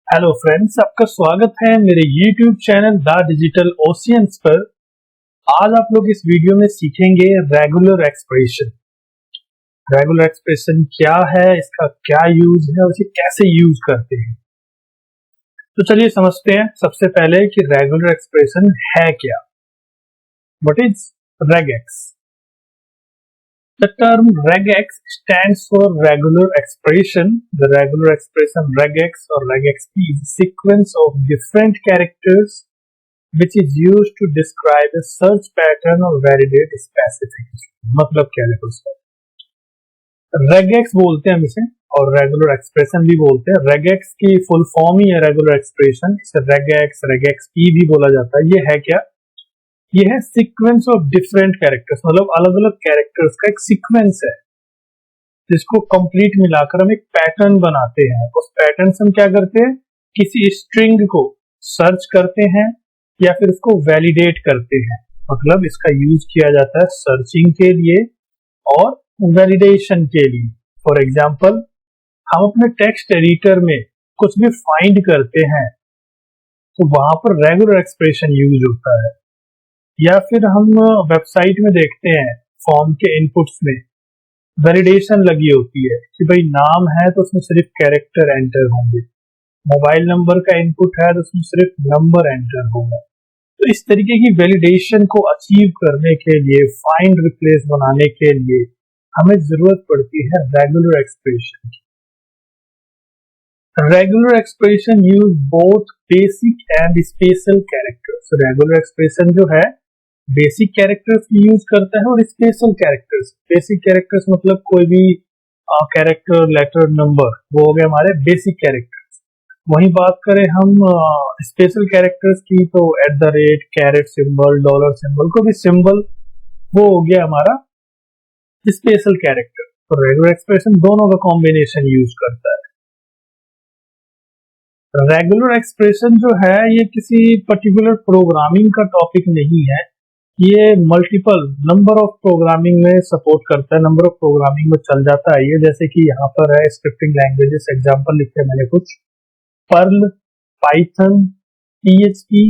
Hello friends, आपका स्वागत है मेरे YouTube channel the digital oceans पर। आज आप लोग इस वीडियो में सीखेंगे रेगुलर एक्सप्रेशन। रेगुलर एक्सप्रेशन क्या है, इसका क्या यूज है और इसे कैसे यूज करते हैं। तो चलिए समझते हैं सबसे पहले कि रेगुलर एक्सप्रेशन है क्या। What is regex? The term regex stands for regular expression. The regular expression regex or regexp is a sequence of different characters which is used to describe a search pattern or validate specification. मतलब क्या है उसका? regex बोलते हैं हम इसे और regular expression भी बोलते हैं। regex की फुल फॉर्म ही है रेगुलर एक्सप्रेशन। इसे regex, regexp भी बोला जाता है। ये है क्या? ये है सीक्वेंस ऑफ डिफरेंट कैरेक्टर्स, मतलब अलग अलग कैरेक्टर्स का एक सीक्वेंस है जिसको कंप्लीट मिलाकर हम एक पैटर्न बनाते हैं। उस पैटर्न से हम क्या करते हैं, किसी स्ट्रिंग को सर्च करते हैं या फिर उसको वैलिडेट करते हैं। मतलब इसका यूज किया जाता है सर्चिंग के लिए और वैलिडेशन के लिए। फॉर एग्जाम्पल, हम अपने टेक्स्ट एडिटर में कुछ भी फाइंड करते हैं तो वहां पर रेगुलर एक्सप्रेशन यूज होता है। या फिर हम वेबसाइट में देखते हैं फॉर्म के इनपुट्स में वैलिडेशन लगी होती है कि भाई नाम है तो उसमें सिर्फ कैरेक्टर एंटर होंगे, मोबाइल नंबर का इनपुट है तो उसमें सिर्फ नंबर एंटर होगा। तो इस तरीके की वैलिडेशन को अचीव करने के लिए, फाइंड रिप्लेस बनाने के लिए हमें जरूरत पड़ती है रेगुलर एक्सप्रेशन की। Regular expression use both basic and special characters. Regular expression जो है बेसिक कैरेक्टर्स की यूज करता है और स्पेशल कैरेक्टर्स। बेसिक कैरेक्टर्स मतलब कोई भी कैरेक्टर, लेटर, नंबर, वो हो गए हमारे बेसिक कैरेक्टर्स। वहीं बात करें हम स्पेशल कैरेक्टर्स की तो @ कैरेट सिंबल, डॉलर सिंबल, कोई भी सिंबल, वो हो गया हमारा स्पेशल कैरेक्टर। तो रेगुलर एक्सप्रेशन दोनों का कॉम्बिनेशन यूज करता है। रेगुलर एक्सप्रेशन जो है ये किसी पर्टिकुलर प्रोग्रामिंग का टॉपिक नहीं है, ये मल्टीपल नंबर ऑफ प्रोग्रामिंग में सपोर्ट करता है, नंबर ऑफ प्रोग्रामिंग में चल जाता है ये। जैसे कि यहाँ पर है स्क्रिप्टिंग लैंग्वेजेस, एग्जांपल लिखे मैंने कुछ, पर्ल, पाइथन, PHP,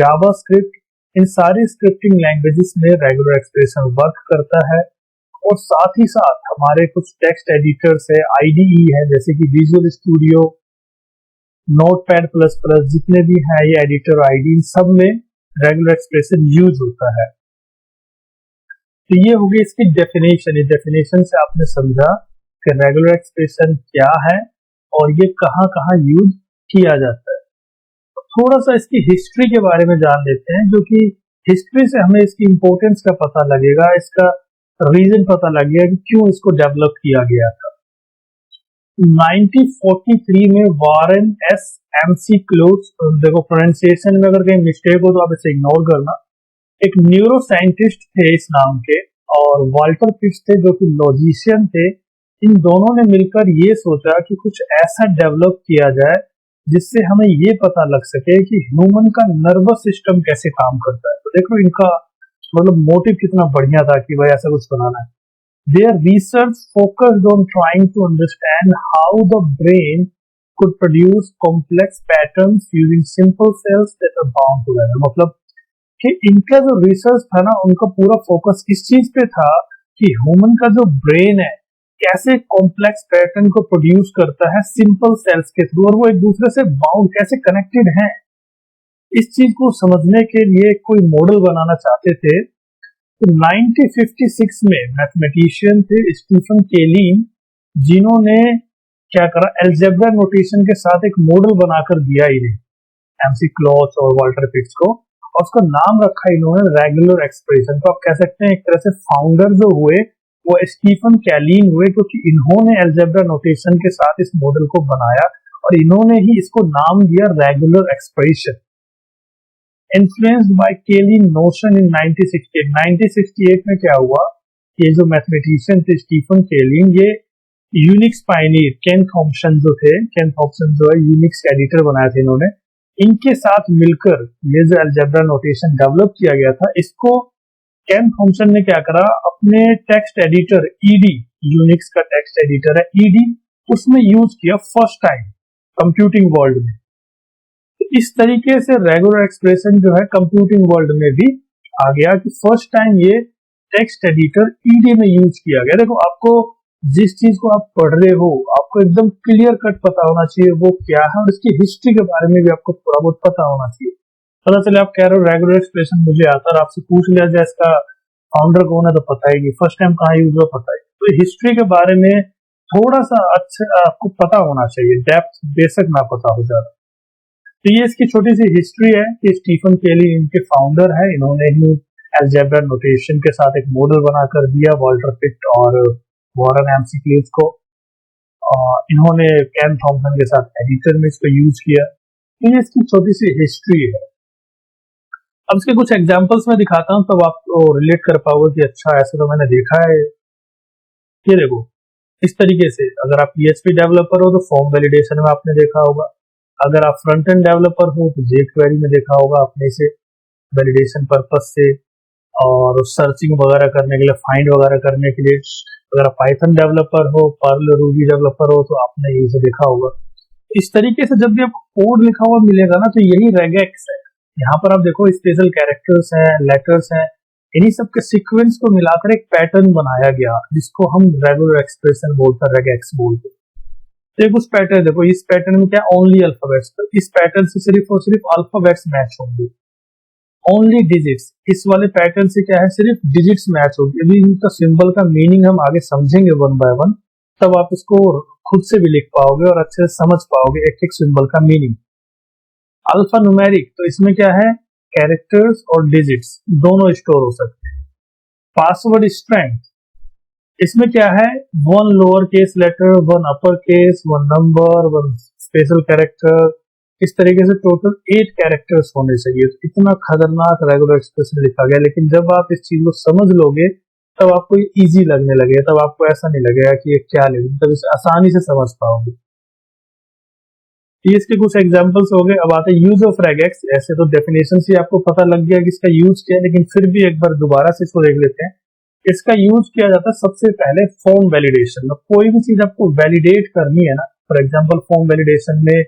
जावास्क्रिप्ट, इन सारी स्क्रिप्टिंग लैंग्वेजेस में रेगुलर एक्सप्रेशन वर्क करता है। और साथ ही साथ हमारे कुछ टेक्स्ट एडिटर्स है, IDE है, जैसे कि विजुअल स्टूडियो, नोटपैड++, जितने भी हैं ये एडिटर IDE, सब में रेगुलर एक्सप्रेशन यूज होता है। तो ये हो गई इसकी डेफिनेशन। ये डेफिनेशन से आपने समझा कि रेगुलर एक्सप्रेशन क्या है और ये कहाँ कहाँ यूज किया जाता है। तो थोड़ा सा इसकी हिस्ट्री के बारे में जान लेते हैं, जो कि हिस्ट्री से हमें इसकी इंपॉर्टेंस का पता लगेगा, इसका रीजन पता लगेगा कि क्यों इसको डेवलप किया गया था। 1943 में वारेन एस McClure, देखो प्रोनाउंसिएशन में अगर कहीं मिस्टेक हो तो आप इसे इग्नोर करना, एक न्यूरो साइंटिस्ट थे इस नाम के, और वाल्टर पिच थे जो कि लॉजिशियन थे। इन दोनों ने मिलकर ये सोचा कि कुछ ऐसा डेवलप किया जाए जिससे हमें ये पता लग सके कि ह्यूमन का नर्वस सिस्टम कैसे काम करता है। तो देखो इनका मतलब मोटिव कितना बढ़िया था कि भाई ऐसा कुछ बनाना है। Their research focused on trying to understand how the brain could produce complex patterns using simple cells that are bound together। मतलब कि इनका जो रिसर्च था ना, उनका पूरा फोकस इस चीज पे था कि ह्यूमन का जो ब्रेन है कैसे कॉम्प्लेक्स पैटर्न को प्रोड्यूस करता है सिंपल सेल्स के थ्रू, और वो एक दूसरे से बाउंड कैसे कनेक्टेड हैं। इस चीज को समझने के लिए कोई मॉडल बनाना चाहते थे। तो 1956 में मैथमेटिशियन थे स्टीफन केलिन, जिन्होंने क्या करा, अलजेब्रा नोटेशन के साथ एक मॉडल बनाकर दिया इन्हें, McClure और वाल्टर पिट्स को, और उसका नाम रखा इन्होंने रेगुलर एक्सप्रेशन। तो आप कह सकते हैं एक तरह से फाउंडर जो हुए वो स्टीफन केलिन हुए, क्योंकि इन्होंने अलजेब्रा नोटेशन के साथ इस मॉडल को बनाया और इन्होंने ही इसको नाम दिया regular expression. Influenced by Cayley notion in 1968। 1968 में क्या हुआ, ये जो मैथमेटिशियन थे स्टीफन केली, ये यूनिक्स पायनियर केन थॉम्पसन जो थे, केन थॉम्पसन जो है यूनिक्स एडिटर बनाया था इन्होंने, इनके साथ मिलकर ये जो अलजेब्रा नोटेशन डेवलप किया गया था, इसको केन थॉम्पसन ने क्या करा, अपने टेक्स्ट एडिटर ED, यूनिक्स का टेक्स्ट एडिटर है ED, उसमें यूज किया फर्स्ट टाइम कंप्यूटिंग वर्ल्ड में। इस तरीके से रेगुलर एक्सप्रेशन जो है कंप्यूटिंग वर्ल्ड में भी आ गया कि फर्स्ट टाइम ये टेक्स्ट एडिटर ईडी में यूज किया गया। देखो, आपको जिस चीज को आप पढ़ रहे हो आपको एकदम क्लियर कट पता होना चाहिए वो क्या है, और इसकी हिस्ट्री के बारे में भी आपको थोड़ा बहुत पता होना चाहिए। पता चले आप कह रहे हो रेगुलर एक्सप्रेशन मुझे आता है और आपसे पूछ लिया जाए इसका फाउंडर कौन है तो पता ही नहीं, फर्स्ट टाइम कहाँ यूज हुआ पता ही। तो हिस्ट्री के बारे में थोड़ा सा अच्छा आपको पता होना चाहिए, डेप्थ बेसिक ना पता हो जाए। तो ये इसकी छोटी सी हिस्ट्री है कि स्टीफन केली इनके फाउंडर है। इन्होंने ही अलजेब्रा नोटेशन के साथ एक मॉडल बनाकर दिया वॉल्टर पिट और वॉरेन एमसीक्यूज को। इन्होंने केन थॉमसन के साथ एडिटर में इसको यूज किया। तो ये इसकी छोटी सी हिस्ट्री है। अब इसके कुछ एग्जांपल्स में दिखाता हूँ तब आपको रिलेट कर पाओगे कि अच्छा ऐसे तो मैंने देखा है। ये देखो, इस तरीके से अगर आप PHP डेवलपर हो तो फॉर्म वैलिडेशन में आपने देखा होगा, अगर आप फ्रंट एंड डेवलपर हो तो jQuery में देखा होगा आपने इसे वैलिडेशन पर्पस से, और सर्चिंग वगैरह करने के लिए, फाइंड वगैरह करने के लिए। अगर आप पाइथन डेवलपर हो, पर्ल रूबी डेवलपर हो तो आपने इसे देखा होगा। इस तरीके से जब भी आपको कोड लिखा हुआ मिलेगा ना तो यही रेगेक्स है। यहाँ पर आप देखो स्पेशल कैरेक्टर्स हैं, लेटर्स हैं, इन्हीं सब के सीक्वेंस को मिलाकर एक पैटर्न बनाया गया जिसको हम रेगुलर एक्सप्रेशन बोलते हैं, रेगेक्स बोलते हैं। तो कुछ पैटर्न देखो, इस पैटर्न में क्या ओनली अल्फाबेट्स, तो इस पैटर्न से सिर्फ और सिर्फ अल्फाबेट्स मैच होंगे। ओनली डिजिट्स, इस वाले पैटर्न से क्या है सिर्फ डिजिट्स मैच होगी। अभी इनका सिंबल का मीनिंग हम आगे समझेंगे वन बाय वन, तब आप इसको खुद से भी लिख पाओगे और अच्छे से समझ पाओगे एक एक सिंबल का मीनिंग। अल्फा न्यूमेरिक, तो इसमें क्या है कैरेक्टर्स और डिजिट्स दोनों स्टोर हो सकते हैं। पासवर्ड स्ट्रेंथ, इसमें क्या है one lower case letter, one upper case, one number, one special character, इस तरीके से टोटल 8 कैरेक्टर्स होने चाहिए। तो इतना खतरनाक रेगुलर एक्सप्रेशन लिखा गया, लेकिन जब आप इस चीज को समझ लोगे तब आपको इजी लगने लगेगा, तब आपको ऐसा नहीं लगेगा कि ये क्या लिखा, तब इसे आसानी से समझ पाओगे। ये इसके कुछ एग्जांपल्स हो गए। अब आते हैं यूज ऑफ रेगेक्स। ऐसे तो डेफिनेशन से आपको पता लग गया कि इसका यूज क्या है, लेकिन फिर भी एक बार दोबारा से इसको देख लेते हैं। इसका यूज किया जाता है सबसे पहले फॉर्म वैलिडेशन में। कोई भी चीज आपको वैलिडेट करनी है ना, फॉर एग्जांपल फॉर्म वैलिडेशन में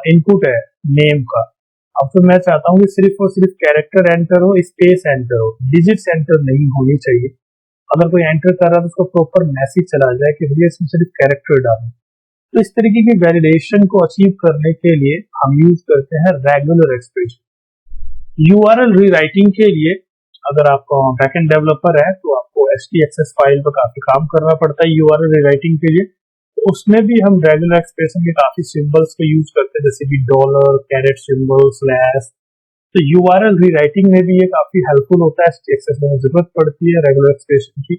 इनपुट है नेम का। अब तो मैं चाहता हूँ कि सिर्फ और सिर्फ कैरेक्टर एंटर हो, स्पेस एंटर हो, डिजिट्स एंटर नहीं होनी चाहिए। अगर कोई एंटर कर रहा है तो उसको प्रॉपर मैसेज चला जाए कि भैया इसमें सिर्फ कैरेक्टर डालो। तो इस तरीके की वैलिडेशन को अचीव करने के लिए हम यूज करते हैं रेगुलर एक्सप्रेशन। URL रीराइटिंग के लिए अगर आप बैकएंड डेवलपर है तो आपको HTXS फाइल पर काफी काम करना पड़ता है URL रीराइटिंग के लिए। तो उसमें भी हम रेगुलर एक्सप्रेशन के काफी सिंबल्स को यूज करते हैं, जैसे कि डॉलर, कैरेट सिंबल, स्लैश। तो URL रीराइटिंग में भी ये काफी हेल्पफुल होता है, HTXS में जरूरत पड़ती है रेगुलर एक्सप्रेशन की।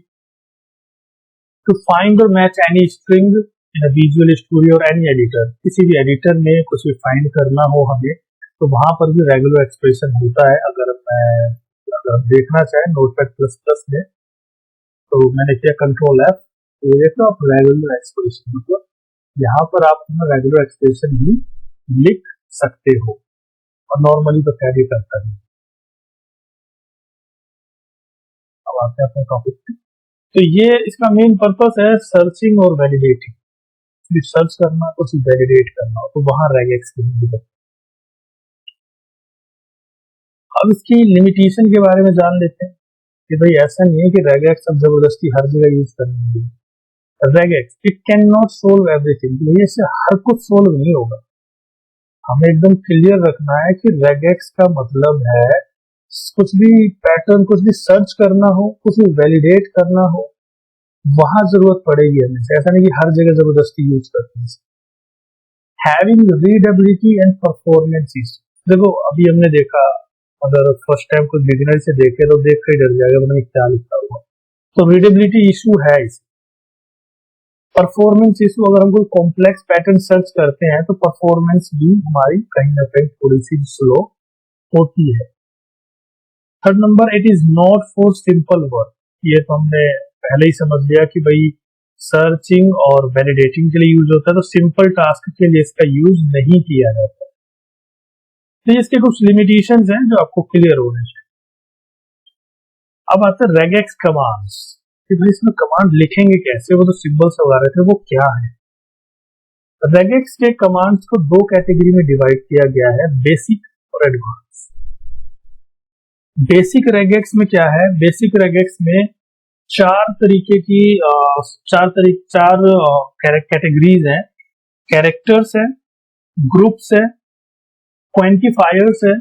टू फाइंड और match any string in visual studio और एनी एडिटर, किसी भी एडिटर में कुछ भी फाइंड करना हो हमें तो वहां पर भी रेगुलर एक्सप्रेशन होता है। अगर देखना चाहे नोटपैड++ में तो मैंने किया Ctrl+F, तो ये तो आप रेगुलर एक्सप्रेशन, मतलब यहाँ पर आप रेगुलर एक्सप्रेशन भी लिख सकते हो, और नॉर्मली तो कैरी करता है। अब आते हैं अपने टॉपिक पे। तो ये इसका मेन पर्पस है सर्चिंग और वैलिडेटिंग। सर्च करना, कुछ वैलिडेट करना, तो वहां रेगेक्स की जरूरत। अब इसकी लिमिटेशन के बारे में जान लेते हैं कि भाई ऐसा नहीं है कि रेगेक्स अब जबरदस्ती हर जगह यूज करनी है। Regex it can not solve everything, ये इससे हर कुछ सोल्व नहीं होगा। हमें एकदम क्लियर रखना है कि रेगेक्स का मतलब है कुछ भी पैटर्न, कुछ भी सर्च करना हो, कुछ भी वैलिडेट करना हो, वहां जरूरत पड़ेगी हमें। ऐसा नहीं कि हर जगह जबरदस्ती यूज करते हैं। Having readability and performance issue, देखो अभी हमने देखा, अगर फर्स्ट टाइम कोई बिगिनर से देखे तो देख कर डर जाएगा मैंने क्या लिखा हुआ। तो रीडेबिलिटी इशू है इस। परफॉर्मेंस इशू, अगर हम कोई कॉम्प्लेक्स पैटर्न सर्च करते हैं तो परफॉर्मेंस भी हमारी कहीं ना कहीं थोड़ी सी स्लो होती है। Third number, it is not for simple work. ये तो हमने पहले ही समझ लिया कि भाई सर्चिंग और वैलिडेटिंग के लिए यूज होता है, तो सिंपल टास्क के लिए इसका यूज नहीं किया जाता। तो इसके कुछ लिमिटेशंस हैं जो आपको क्लियर होने चाहिए। अब आता है रेगेक्स कमांड्स, कि भाई इसमें कमांड लिखेंगे कैसे, वो तो सिंबल्स वगैरह थे, वो क्या है। रेगेक्स के कमांड्स को दो कैटेगरी में डिवाइड किया गया है, बेसिक और एडवांस। बेसिक रेगेक्स में क्या है? बेसिक रेगेक्स में चार तरीके की चार कैटेगरीज हैं। कैरेक्टर्स है, ग्रुप्स है, क्वांटिफायर्स है,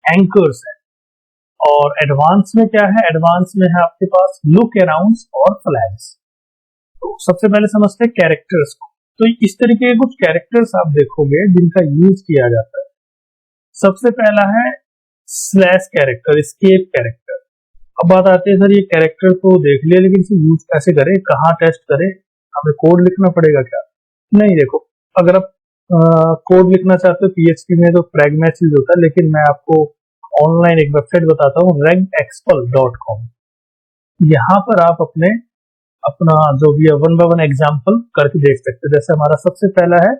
एंकर्स है। और एडवांस में क्या है? एडवांस में है आपके पास लुक अराउंड और फ्लैग्स। तो सबसे पहले समझते हैं कैरेक्टर्स को। तो इस तरीके के कुछ कैरेक्टर्स आप देखोगे जिनका यूज किया जाता है। सबसे पहला है स्लैश कैरेक्टर, एस्केप कैरेक्टर। अब बात आती है, सर ये कैरेक्टर तो देख लिया लेकिन इसे यूज कैसे करें, कहाँ टेस्ट करें, हमें कोड लिखना पड़ेगा क्या? नहीं, देखो, अगर आप कोड लिखना चाहते हो PHP में तो pragmatch यूज होता है, लेकिन मैं आपको ऑनलाइन एक वेबसाइट बताता हूँ, regexpl.com। यहाँ पर आप अपना जो भी है 1 by 1 एग्जाम्पल करके देख सकते हैं। जैसे हमारा सबसे पहला है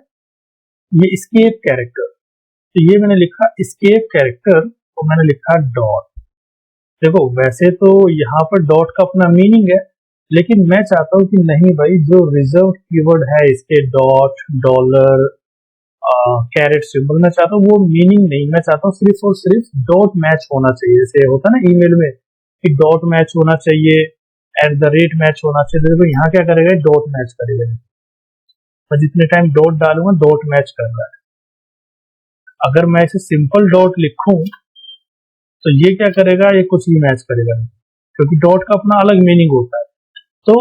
ये एस्केप कैरेक्टर, तो ये मैंने लिखा एस्केप कैरेक्टर, तो मैंने लिखा डॉट। देखो वैसे तो यहाँ पर डॉट का अपना मीनिंग है, लेकिन मैं चाहता हूँ कि नहीं भाई, जो रिजर्व कीवर्ड है इसके डॉट, डॉलर, कैरेट सिंबल, मैं चाहता हूँ वो मीनिंग नहीं, मैं चाहता हूँ सिर्फ और सिर्फ डॉट मैच होना चाहिए। जैसे होता है ना ईमेल में कि डॉट मैच होना चाहिए, @ मैच होना चाहिए। देखो यहाँ क्या करेगा, डॉट मैच करेगा। मैं जितने टाइम डॉट डालूंगा डॉट मैच कर रहा है। अगर मैं इसे सिंपल डॉट लिखूं तो ये क्या करेगा, ये कुछ भी मैच करेगा नहीं, क्योंकि डॉट का अपना अलग मीनिंग होता है। तो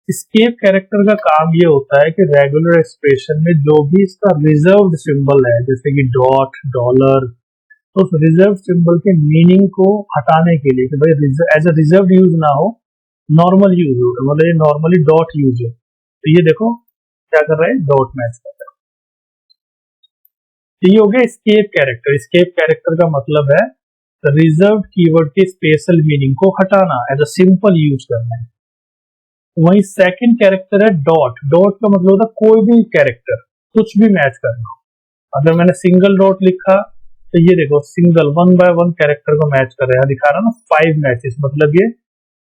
एस्केप कैरेक्टर का काम ये होता है कि रेगुलर एक्सप्रेशन में जो भी इसका रिजर्व्ड सिंबल है, जैसे कि डॉट, डॉलर, तो उस रिजर्व सिंबल के मीनिंग को हटाने के लिए कि भाई एज अ रिजर्व यूज ना हो, नॉर्मल यूज हो, मतलब ये नॉर्मली डॉट यूज हो। तो ये देखो क्या कर रहा है, डॉट मैच कर रहा है। तो ये हो गया एस्केप कैरेक्टर। एस्केप कैरेक्टर का मतलब है रिजर्व कीवर्ड के स्पेशल मीनिंग को हटाना, एज अ सिंपल यूज करना है। वही सेकंड कैरेक्टर है डॉट। डॉट का मतलब होता है कोई भी कैरेक्टर, कुछ भी मैच करना। अगर मैंने सिंगल डॉट लिखा तो ये देखो सिंगल 1 by 1 कैरेक्टर को मैच कर रहा है, दिखा रहा ना 5 मैचेस, मतलब ये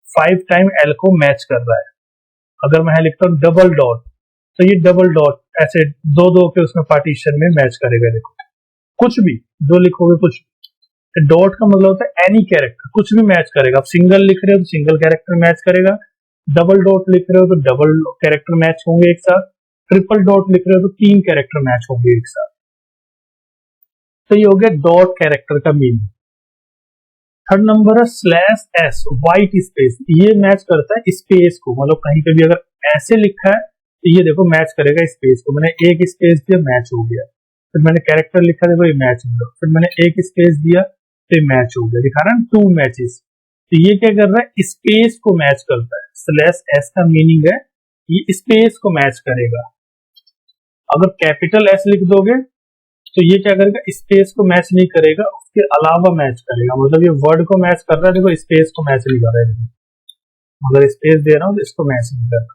5 टाइम L को मैच कर रहा है। अगर मैं लिखता हूँ डबल डॉट, तो ये डबल डॉट ऐसे दो दो के उसमें पार्टीशन में मैच करेगा। देखो कुछ भी जो लिखोगे, कुछ डॉट का मतलब होता है एनी कैरेक्टर, कुछ भी मैच करेगा। आप सिंगल लिख रहे हो तो सिंगल कैरेक्टर मैच करेगा, डबल डॉट लिख रहे हो तो डबल कैरेक्टर मैच होंगे एक साथ, ट्रिपल डॉट लिख रहे हो तो 3 कैरेक्टर मैच होंगे एक साथ। तो ये हो गया डॉट कैरेक्टर का मीनिंग। थर्ड नंबर है /s, व्हाइट स्पेस। ये मैच करता है स्पेस को, मतलब कहीं पे भी अगर ऐसे लिखा है तो ये देखो मैच करेगा स्पेस को। मैंने एक स्पेस दिया, मैच हो गया। फिर मैंने कैरेक्टर लिखा, देखो ये मैच हो गया। फिर मैंने एक स्पेस दिया तो मैच हो गया, दिखा रहा है 2 मैचेस। तो ये क्या कर रहा है, स्पेस को मैच करता है। /s का मीनिंग है ये स्पेस को मैच करेगा। अगर कैपिटल S लिख दोगे तो ये क्या करेगा, स्पेस को मैच नहीं करेगा, उसके अलावा मैच करेगा। मतलब ये वर्ड को मैच कर रहा है, देखो स्पेस को मैच नहीं कर रहा है। अगर स्पेस दे रहा हूँ तो इसको मैच नहीं कर रहा।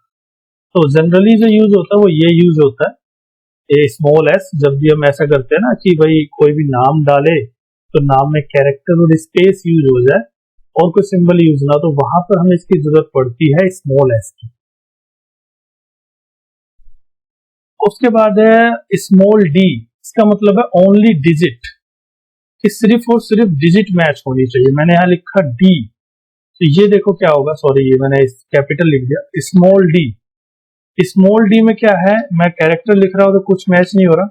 तो जनरली जो यूज होता है वो ये यूज होता है, ये /s। जब भी हम ऐसा करते हैं ना कि भाई कोई भी नाम डाले तो नाम में कैरेक्टर और स्पेस यूज हो जाए और कोई सिंबल यूज ना, तो वहां पर हमें इसकी जरूरत पड़ती है /s की। उसके बाद है d। इसका मतलब है ओनली डिजिट, कि सिर्फ और सिर्फ डिजिट मैच होनी चाहिए। मैंने यहाँ लिखा D, तो ये देखो क्या होगा, सॉरी ये मैंने कैपिटल लिख दिया, स्मॉल d में क्या है, मैं कैरेक्टर लिख रहा हूं तो कुछ मैच नहीं हो रहा,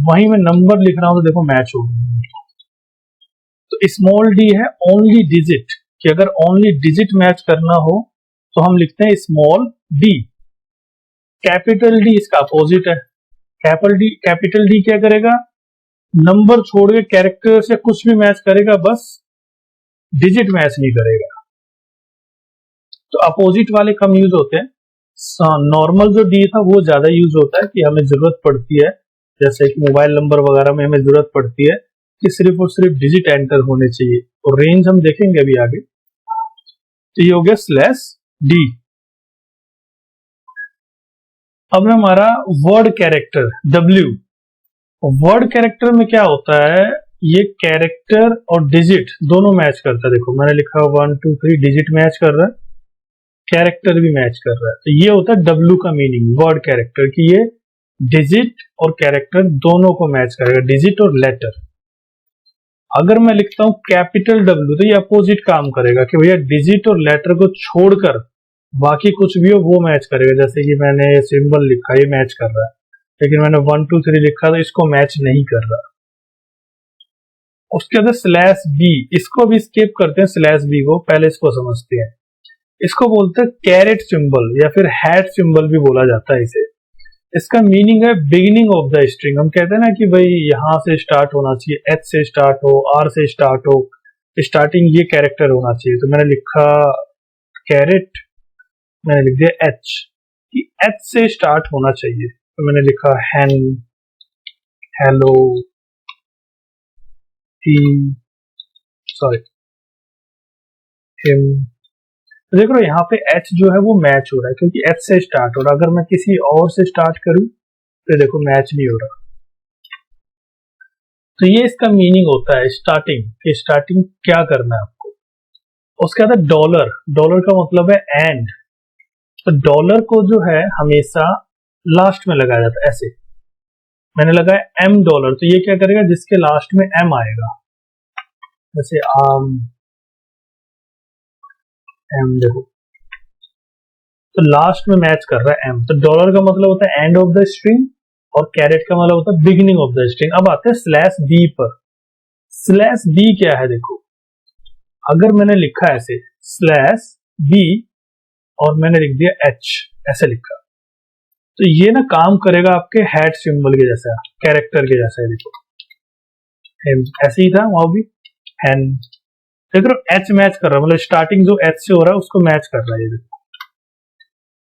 वहीं मैं नंबर लिख रहा हूं तो देखो मैच हो रहा। तो d है ओनली डिजिट, कि अगर ओनली डिजिट मैच करना हो तो हम लिखते हैं d। कैपिटल D इसका अपोजिट है। कैपिटल D क्या करेगा, नंबर छोड़ के कैरेक्टर से कुछ भी मैच करेगा, बस डिजिट मैच नहीं करेगा। तो अपोजिट वाले कम यूज होते हैं। नॉर्मल जो D था वो ज्यादा यूज होता है, कि हमें जरूरत पड़ती है, जैसे कि मोबाइल नंबर वगैरह में हमें जरूरत पड़ती है कि सिर्फ और सिर्फ डिजिट एंटर होने चाहिए। और रेंज हम देखेंगे अभी आगे। तो ये हो गया /d। अब हमारा word character W। Word character में क्या होता है, ये कैरेक्टर और डिजिट दोनों मैच करता है। देखो मैंने लिखा 1 2 3 डिजिट मैच कर रहा है, कैरेक्टर भी मैच कर रहा है। तो ये होता है W का मीनिंग वर्ड कैरेक्टर, की ये डिजिट और कैरेक्टर दोनों को मैच करेगा, डिजिट और लेटर। अगर मैं लिखता हूं कैपिटल W तो ये अपोजिट काम करेगा कि भैया डिजिट और लेटर को छोड़कर बाकी कुछ भी हो वो मैच करेगा। जैसे कि मैंने सिंबल लिखा, ये मैच कर रहा है, लेकिन मैंने 1 2 3 लिखा तो इसको मैच नहीं कर रहा। उसके बाद स्लैश बी, इसको भी स्किप करते हैं, स्लैश बी को पहले इसको समझते हैं। इसको बोलते हैं कैरेट सिंबल या फिर हैट सिंबल भी बोला जाता है इसे। इसका मीनिंग है बिगिनिंग ऑफ द स्ट्रिंग। हम कहते हैं ना कि भाई यहां से स्टार्ट होना चाहिए, एच से स्टार्ट हो, आर से स्टार्ट हो, स्टार्टिंग ये कैरेक्टर होना चाहिए। तो मैंने लिखा कैरेट, मैंने लिख दिया एच कि एच से स्टार्ट होना चाहिए। तो मैंने लिखा हैन, हेलो, ही, सॉरी, हिम। तो देख रहे हो यहाँ पे एच जो है वो मैच हो रहा है क्योंकि एच से स्टार्ट हो रहा है। अगर मैं किसी और से स्टार्ट करूं तो देखो मैच नहीं हो रहा। तो ये इसका मीनिंग होता है स्टार्टिंग, कि स्टार्टिंग क्या करना है आपको। उसके बाद डॉलर, डॉलर का मतलब है एंड। तो डॉलर को जो है हमेशा लास्ट में लगाया जाता है, ऐसे मैंने लगाया एम डॉलर, तो ये क्या करेगा, जिसके लास्ट में एम आएगा, जैसे एम, देखो तो लास्ट में मैच कर रहा है एम। तो डॉलर का मतलब होता है एंड ऑफ द स्ट्रिंग और कैरेट का मतलब होता है बिगिनिंग ऑफ द स्ट्रिंग। अब आते हैं स्लैश बी पर। स्लैश बी क्या है, देखो अगर मैंने लिखा ऐसे स्लैश बी और मैंने लिख दिया एच, ऐसे लिखा, तो ये ना काम करेगा आपके हैट सिंबल के जैसा, कैरेक्टर के जैसा है। देखो ऐसे ही था वहां भी, हैन, देख रहे हो एच मैच कर रहा है, मतलब स्टार्टिंग जो एच से हो रहा है उसको मैच कर रहा है ये देखो।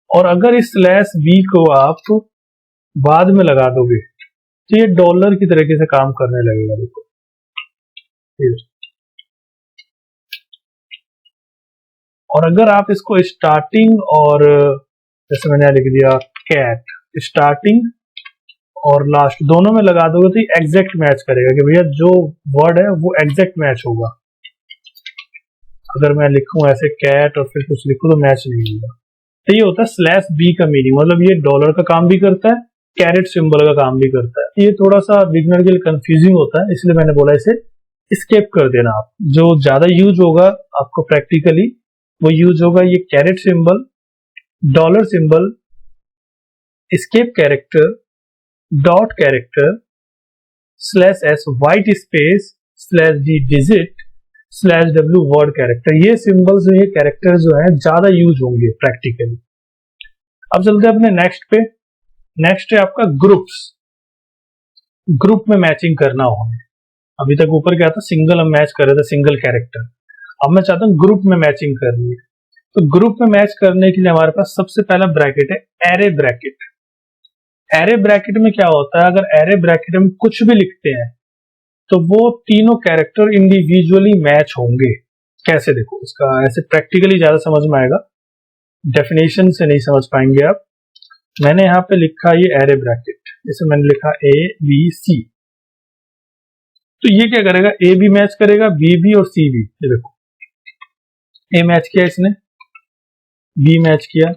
और अगर इस स्लैश बी को आप बाद में लगा दोगे तो ये डॉलर की तरीके से काम करने लगेगा। देखो और अगर आप इसको स्टार्टिंग और जैसे मैंने लिख दिया कैट, स्टार्टिंग और लास्ट दोनों में लगा दोगे तो ये एग्जैक्ट मैच करेगा कि भैया जो वर्ड है वो एग्जैक्ट मैच होगा। अगर मैं लिखूं ऐसे कैट और फिर कुछ लिखूं तो मैच नहीं होगा। तो ये होता है स्लैश बी का मीनिंग, मतलब ये डॉलर का काम भी करता है, कैरेट सिंबल का काम भी करता है। ये थोड़ा सा बिगनर के लिए कंफ्यूजिंग होता है, इसलिए मैंने बोला इसे स्किप कर देना आप। जो ज्यादा यूज होगा आपको प्रैक्टिकली वो यूज होगा ये carat symbol, dollar symbol, escape character, dot character, slash S white space, slash D digit, slash W word character. ये सिंबल्स जो ये कैरेक्टर जो है ज्यादा यूज होंगे प्रैक्टिकली। अब चलते हैं अपने नेक्स्ट पे। नेक्स्ट है आपका ग्रुप्स। ग्रुप में मैचिंग करना होगा। अभी तक ऊपर क्या था, सिंगल हम मैच कर रहे थे, सिंगल कैरेक्टर। अब मैं चाहता हूं ग्रुप में मैचिंग करनी है। तो ग्रुप में मैच करने के लिए हमारे पास सबसे पहला ब्रैकेट है एरे ब्रैकेट। एरे ब्रैकेट में क्या होता है, अगर एरे ब्रैकेट में कुछ भी लिखते हैं तो वो तीनों कैरेक्टर इंडिविजुअली मैच होंगे। कैसे, देखो इसका ऐसे प्रैक्टिकली ज्यादा समझ में आएगा, डेफिनेशन से नहीं समझ पाएंगे आप। मैंने यहाँ पे लिखा ये एरे ब्रैकेट, जैसे मैंने लिखा ए बी सी, तो ये क्या करेगा, ए भी मैच करेगा, बी भी और सी भी। ये देखो ए मैच किया इसने, बी मैच किया,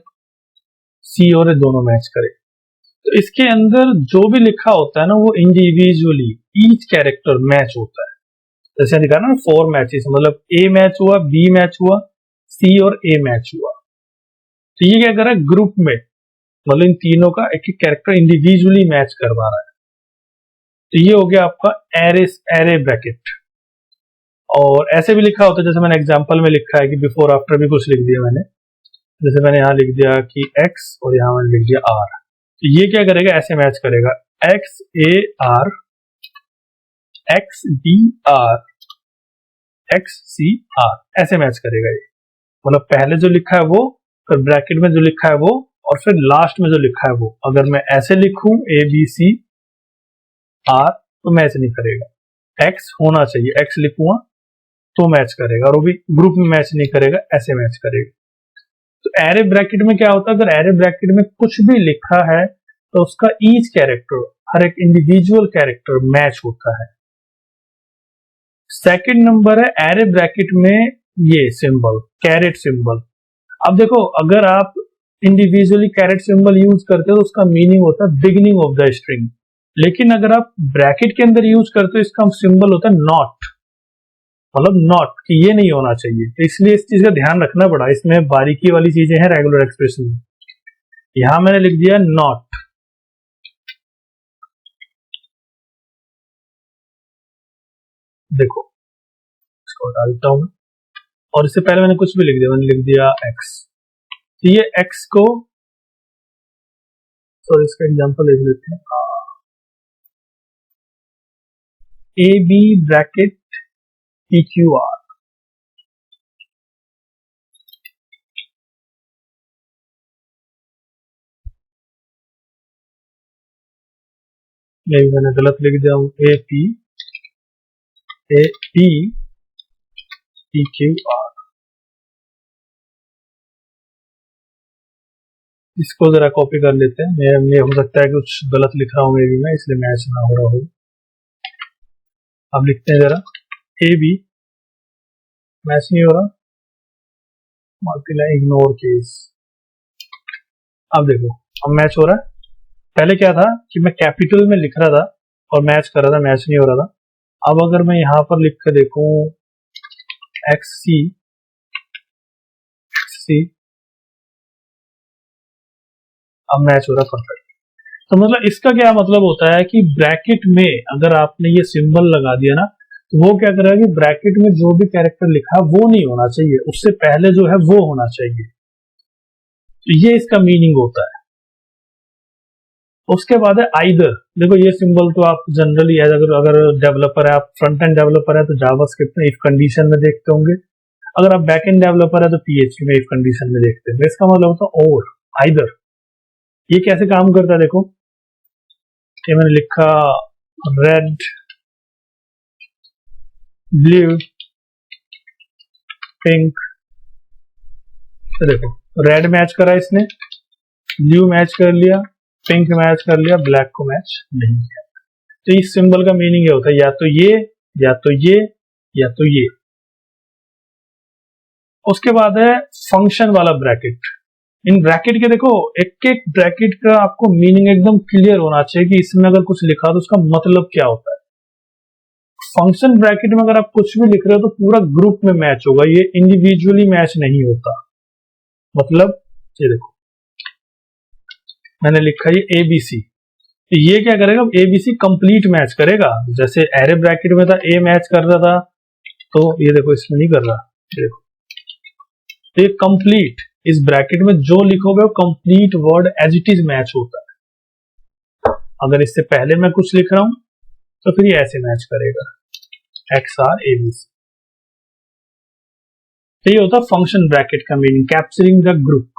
सी और दोनों मैच करे। तो इसके अंदर जो भी लिखा होता है ना वो इंडिविजुअली ईच कैरेक्टर मैच होता है। जैसे दिखा ना 4 मैचेस, मतलब ए मैच हुआ, बी मैच हुआ, सी और ए मैच हुआ। तो ये क्या कर रहा है ग्रुप में, मतलब इन तीनों का एक एक कैरेक्टर इंडिविजुअली मैच करवा रहा है। तो ये हो गया आपका एरे ब्रैकेट। और ऐसे भी लिखा होता है, जैसे मैंने एग्जांपल में लिखा है कि बिफोर आफ्टर भी कुछ लिख दिया मैंने। जैसे मैंने यहाँ लिख दिया कि x और यहाँ मैंने लिख दिया r। तो ये क्या करेगा, ऐसे मैच करेगा x a r, x b r, x c r, ऐसे मैच करेगा ये। मतलब पहले जो लिखा है वो, फिर ब्रैकेट में जो लिखा है वो, और फिर लास्ट में जो लिखा है वो। अगर मैं ऐसे लिखूं a b c r तो मैच नहीं करेगा। x होना चाहिए, x लिखूंगा तो मैच करेगा, और वो भी ग्रुप में मैच नहीं करेगा, ऐसे मैच करेगा। तो एरे ब्रैकेट में क्या होता है, अगर एरे ब्रैकेट में कुछ भी लिखा है तो उसका ईच कैरेक्टर, हर एक इंडिविजुअल कैरेक्टर मैच होता है। सेकंड नंबर है एरे ब्रैकेट में ये सिंबल, कैरेट सिंबल। अब देखो अगर आप इंडिविजुअली कैरेट सिंबल यूज करते हो तो उसका मीनिंग होता है बिगिनिंग ऑफ द स्ट्रिंग, लेकिन अगर आप ब्रैकेट के अंदर यूज करते हो इसका सिंबल होता है नॉट, मतलब नॉट कि ये नहीं होना चाहिए। तो इसलिए इस चीज का ध्यान रखना पड़ा, इसमें बारीकी वाली चीजें हैं रेगुलर एक्सप्रेशन में। यहां मैंने लिख दिया नॉट, देखो इसको हटा देता हूं मैं, और इससे पहले मैंने कुछ भी लिख दिया, मैंने लिख दिया एक्स। तो ये एक्स को, तो इसका एग्जांपल लिख देते हैं, A B bracket P Q R. नहीं, मैंने गलत लिख दिया हूं, A P P Q R. इसको जरा कॉपी कर लेते हैं, मैं हो सकता है कुछ गलत लिख रहा हूं मे भी मैं, इसलिए मैच ना हो रहा हो। अब लिखते हैं जरा, ए बी मैच नहीं हो रहा, मल्टीप्लाई इग्नोर केस। अब देखो अब मैच हो रहा है। पहले क्या था कि मैं कैपिटल में लिख रहा था और मैच कर रहा था, मैच नहीं हो रहा था। अब अगर मैं यहां पर लिख कर देखूं एक्स सी, अब मैच हो रहा परफेक्ट। तो मतलब इसका क्या मतलब होता है कि ब्रैकेट में अगर आपने ये सिंबल लगा दिया ना, तो वो क्या करेगा कि ब्रैकेट में जो भी कैरेक्टर लिखा है वो नहीं होना चाहिए, उससे पहले जो है वो होना चाहिए। तो ये इसका मीनिंग होता है। उसके बाद है आइदर। देखो ये सिंबल तो आप जनरली अगर डेवलपर है, आप फ्रंट एंड डेवलपर है तो जावास्क्रिप्ट में इफ कंडीशन में देखते होंगे, अगर आप बैक एंड डेवलपर है तो पीएचपी में इफ कंडीशन में देखते हैं। इसका मतलब होता है और, आइदर। ये कैसे काम करता है देखो, ये मैंने लिखा रेड ब्लू पिंक, तो देखो रेड मैच करा इसने, ब्लू मैच कर लिया, पिंक मैच कर लिया, ब्लैक को मैच नहीं किया। तो इस सिंबल का मीनिंग ये होता है या तो ये या तो ये या तो ये। उसके बाद है फंक्शन वाला ब्रैकेट। इन ब्रैकेट के देखो एक एक ब्रैकेट का आपको मीनिंग एकदम क्लियर होना चाहिए कि इसमें अगर कुछ लिखा तो उसका मतलब क्या होता है। फंक्शन ब्रैकेट में अगर आप कुछ भी लिख रहे हो तो पूरा ग्रुप में मैच होगा, ये इंडिविजुअली मैच नहीं होता। मतलब ये देखो मैंने लिखा ये एबीसी, तो ये क्या करेगा, एबीसी कंप्लीट मैच करेगा। जैसे एरे ब्रैकेट में था ए मैच कर रहा था, तो ये देखो इसमें नहीं कर रहा, देखो तो ये कंप्लीट, इस ब्रैकेट में जो लिखोगे वो complete word as it is match होता है। अगर इससे पहले मैं कुछ लिख रहा हूं तो फिर ये ऐसे मैच करेगा, एक्स आर एबीसी। तो ये होता है फंक्शन ब्रैकेट का मीनिंग, कैप्चरिंग द ग्रुप।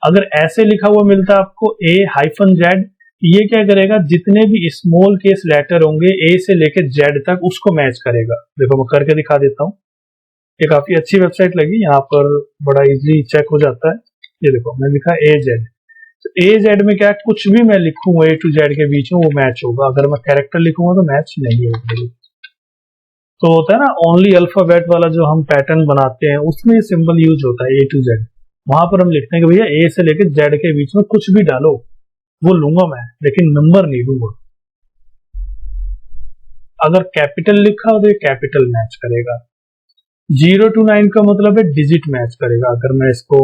अगर ऐसे लिखा हुआ मिलता है आपको ए हाइफन जेड, ये क्या करेगा, जितने भी स्मॉल केस लेटर होंगे ए से लेकर जेड तक उसको मैच करेगा। देखो मैं करके दिखा देता हूं, ये काफी अच्छी वेबसाइट लगी, यहाँ पर बड़ा इजीली चेक हो जाता है। ये देखो मैं लिखा ए जेड, तो ए जेड में क्या कुछ भी मैं लिखूंगा ए टू जेड के बीच में वो मैच होगा। अगर मैं कैरेक्टर लिखूंगा तो मैच नहीं होगा। तो होता है ना ओनली अल्फाबेट वाला जो हम पैटर्न बनाते हैं, उसमें सिंबल यूज होता है ए टू जेड। वहां पर हम लिखते हैं कि भैया ए से लेकर जेड के बीच में कुछ भी डालो वो लूंगा मैं, लेकिन नंबर नहीं लूंगा। अगर कैपिटल लिखा हो तो ये कैपिटल मैच करेगा। 0 to 9 का मतलब है डिजिट मैच करेगा। अगर मैं इसको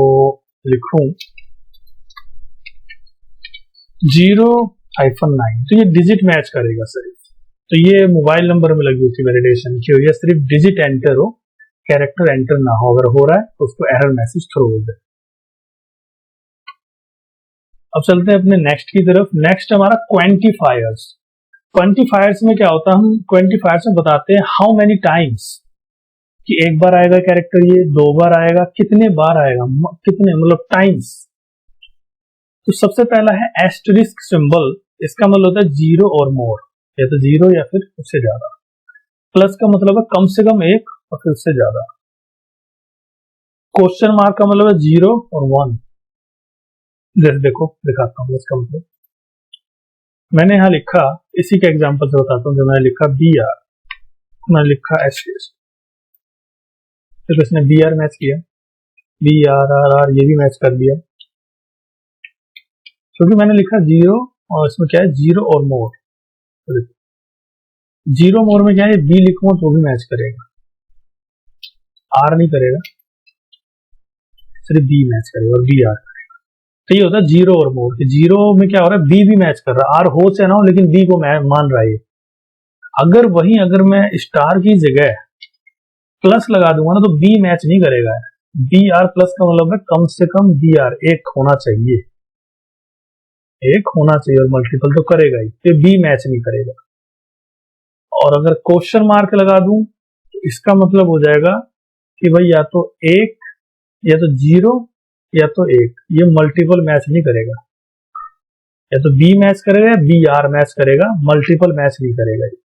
लिखूं 0-9 तो ये डिजिट मैच करेगा सिर्फ। तो ये मोबाइल नंबर में लगी होती वैलिडेशन की हुई है, सिर्फ डिजिट एंटर हो, कैरेक्टर एंटर ना हो। अगर हो रहा है तो उसको एरर मैसेज थ्रो हो जाए। अब चलते हैं अपने नेक्स्ट की तरफ। नेक्स्ट हमारा क्वांटिफायर्स। क्वांटिफायर्स में क्या होता है, हम क्वांटिफायर्स में बताते हैं हाउ मेनी टाइम्स, कि एक बार आएगा कैरेक्टर, ये 2 बार आएगा, कितने बार आएगा, कितने मतलब टाइम्स। तो सबसे पहला है एस्टरिस्क सिंबल, इसका मतलब होता है 0 और मोर, या तो 0 या फिर उससे ज्यादा। प्लस का मतलब है कम से कम 1 और फिर उससे ज्यादा। क्वेश्चन मार्क का मतलब है 0 और 1। जैसे देखो दिखाता हूँ इसका मतलब, मैंने यहाँ लिखा, इसी का एग्जांपल से बताता हूँ। जो मैंने लिखा BR, मैंने लिखा एस्टरिस्क, तो इसने BR मैच किया, BRRR ये भी मैच कर दिया, क्योंकि मैंने लिखा 0 और इसमें क्या है 0 और मोर। तो देखो 0 मोर में क्या है, बी लिखूंगा तो भी मैच करेगा, आर नहीं करेगा, सिर्फ बी मैच करेगा और बी आर। तो ये होता है 0 और मोर। 0 में क्या हो रहा है, बी भी मैच कर रहा है, आर हो चाहे ना हो लेकिन बी को मान रहा है। अगर मैं स्टार की जगह प्लस लगा दूंगा ना तो बी मैच नहीं करेगा। बी आर प्लस का मतलब है कम से कम बी आर एक होना चाहिए, एक होना चाहिए, और मल्टीपल तो करेगा ही, तो बी मैच नहीं करेगा। और अगर क्वेश्चन मार्क लगा दूं तो इसका मतलब हो जाएगा कि भाई या तो एक, या तो 0, या तो 1, ये मल्टीपल मैच नहीं करेगा। या तो बी मैच करेगा, बी आर मैच करेगा, मल्टीपल मैच नहीं करेगा।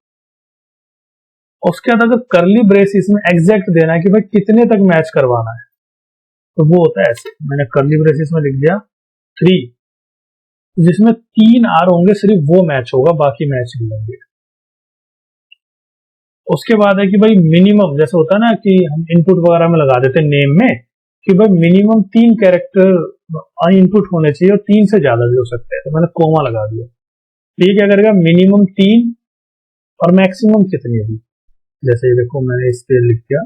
उसके बाद अगर करली ब्रेसिस में एग्जैक्ट देना है कि भाई कितने तक मैच करवाना है, तो वो होता है ऐसे, मैंने करली ब्रेसिस में लिख दिया 3, जिसमें 3 आर होंगे सिर्फ वो मैच होगा, बाकी मैच नहीं होंगे। उसके बाद है कि भाई मिनिमम, जैसे होता है ना कि हम इनपुट वगैरह में लगा देते हैं नेम में कि भाई मिनिमम 3 कैरेक्टर इनपुट होने चाहिए और 3 से ज्यादा भी हो सकते हैं, तो मैंने कोमा लगा दिया। तो ये क्या करेगा, मिनिमम 3 और मैक्सिमम कितनी होगी, जैसे देखो मैंने इस पे लिख दिया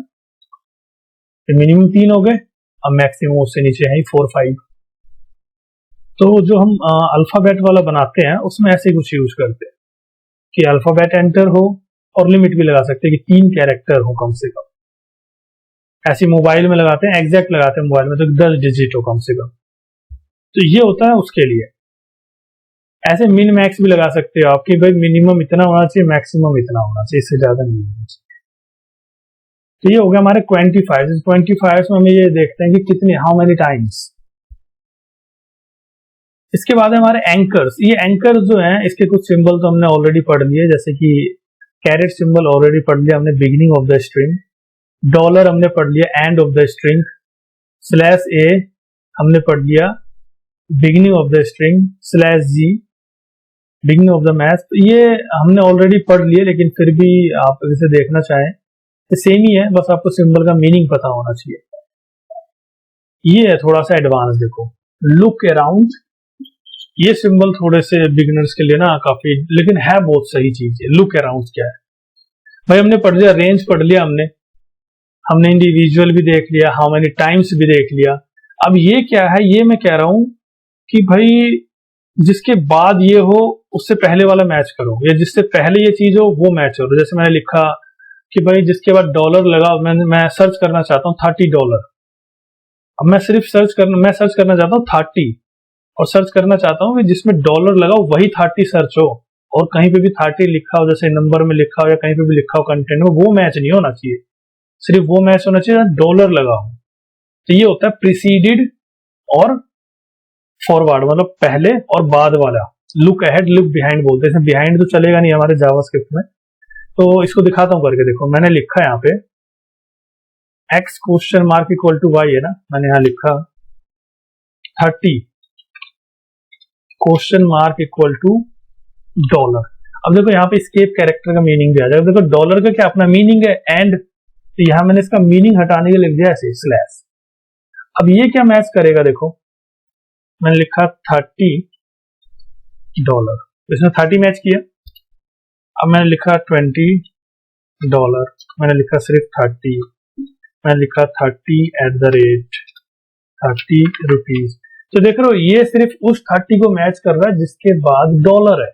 मिनिमम 3 हो गए, अब मैक्सिमम उससे नीचे है 4, 5। तो जो हम अल्फाबेट वाला बनाते हैं उसमें ऐसे कुछ यूज करते हैं कि अल्फाबेट एंटर हो, और लिमिट भी लगा सकते हैं कि 3 कैरेक्टर हो कम से कम। ऐसे मोबाइल में लगाते हैं, एग्जैक्ट लगाते हैं मोबाइल में तो 10 डिजिट हो कम से कम। तो ये होता है उसके लिए। ऐसे मिन मैक्स भी लगा सकते हो आप कि भाई मिनिमम इतना होना चाहिए, मैक्सिमम इतना होना चाहिए, इससे ज्यादा नहीं होना चाहिए। तो ये हो गया हमारे क्वांटिफायर्स। क्वांटिफायर्स में हम ये देखते हैं कि कितने, हाउ मेनी टाइम्स। इसके बाद है हमारे एंकर्स। ये एंकर्स जो हैं इसके कुछ सिंबल तो हमने ऑलरेडी पढ़ लिए, जैसे कि कैरेट सिंबल ऑलरेडी पढ़ लिया हमने, beginning of the string. Dollar हमने पढ़ लिया, end of the string. Slash A हमने पढ़ लिया, beginning of the string. Slash G, beginning of the match. तो ये हमने ऑलरेडी पढ़ लिए, लेकिन फिर भी आप इसे देखना चाहें तो सेम ही है, बस आपको सिंबल का मीनिंग पता होना चाहिए। ये है थोड़ा सा एडवांस। देखो लुक अराउंड, ये सिंबल थोड़े से बिगिनर्स के लिए ना काफी, लेकिन है बहुत सही चीज है। लुक अराउंड क्या है भाई, हमने पढ़ लिया, रेंज पढ़ लिया हमने इंडिविजुअल भी देख लिया, हाउ मेनी टाइम्स भी देख लिया। अब ये क्या है, ये मैं कह रहा हूं कि भाई जिसके बाद ये हो उससे पहले वाला मैच करो, या जिससे पहले ये चीज हो वो मैच करो। जैसे मैंने लिखा कि भाई जिसके बाद डॉलर लगा, मैं सर्च करना चाहता हूँ $30। अब मैं सर्च करना चाहता हूँ 30, और सर्च करना चाहता हूँ कि जिसमें डॉलर लगा वही 30 सर्च हो, और कहीं पे भी 30 लिखा हो, जैसे नंबर में लिखा हो या कहीं पे भी लिखा हो कंटेंट में, वो मैच नहीं होना चाहिए। सिर्फ वो मैच होना चाहिए डॉलर लगा हो। तो ये होता है प्रीसीडेड और फॉरवर्ड, मतलब पहले और बाद वाला। लुक अहेड, लुक बिहाइंड बोलते हैं। बिहाइंड तो चलेगा नहीं हमारे जावास्क्रिप्ट में, तो इसको दिखाता हूं करके। देखो मैंने लिखा यहाँ पे x question mark equal to y है ना, मैंने यहाँ लिखा 30 क्वेश्चन मार्क इक्वल टू $। अब देखो यहाँ पे एस्केप कैरेक्टर का मीनिंग भी आ जाएगा। देखो डॉलर का क्या अपना मीनिंग है एंड, तो यहाँ मैंने इसका मीनिंग हटाने के लिए लिख दिया ऐसे स्लैश। अब ये क्या मैच करेगा, देखो मैंने लिखा $30, तो इसमें 30 मैच किया। अब मैंने लिखा $20, मैंने लिखा सिर्फ 30, मैंने लिखा 30 रुपीज। तो देख रहे हो ये सिर्फ उस 30 को मैच कर रहा है जिसके बाद डॉलर है।